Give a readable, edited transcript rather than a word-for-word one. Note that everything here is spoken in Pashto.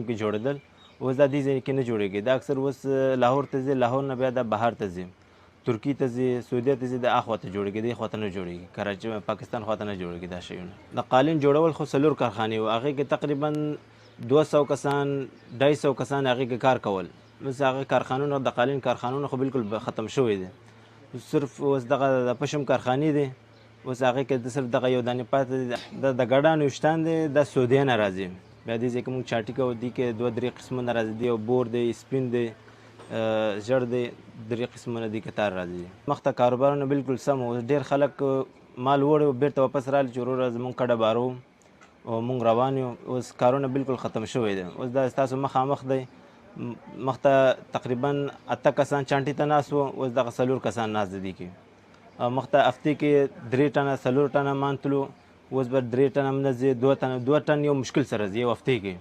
ټایم کې جوړېدل، اوس دا دې ځای کې نه جوړېږي. دا اکثر اوس لاهور ته ځي، لاهور نه بیا دا بهر ته ځي، ترکیې ته ځي، سعودیه ته ځي، د هغه خواته جوړېږي، دې خواته نه جوړېږي، کراچۍ پاکستان خواته نه جوړېږي دا شیونه. د قالین جوړول خو 4 کارخانې وو، هغې کې تقریبا 200 کسان 250 کسان هغې کې کار کول. اوس هغه کارخانونه د قالین کارخانونه خو بالکل ختم شوی دي، صرف اوس دغه د پشم کارخانې دي، اوس هغې کې د صرف دغه یو دانې پاتې دي. د ګډانو ویشتان دی دا سعودیه نه راځي، بیا دې ځای کې مونږ چاټي کوو، دې کې 2-3 قسمونه راځي، دی یو بور دی، سپین دی، ژړ دی، 3 قسمونه دې کې تار راځي. مخته کاروبارونه بالکل سم و، ډېر خلک مال وړی و بیرته واپس راغلي چې وروره زمونږ کډه بارو او مونږ روان یو. اوس کارونه بالکل ختم شوی دی، اوس دا ستاسو مخامخ دی، مخته تقریبا 8 کسان چانټي ته ناست وو، اوس دغه 4 کسان ناست دي دې کې. او مخته هفتې کې 3 ټنه 4 ټنه مان تلو، اوس به 3 ټنه هم نه ځي، 2 ټن یو مشکل سره ځي یو هفتې کې.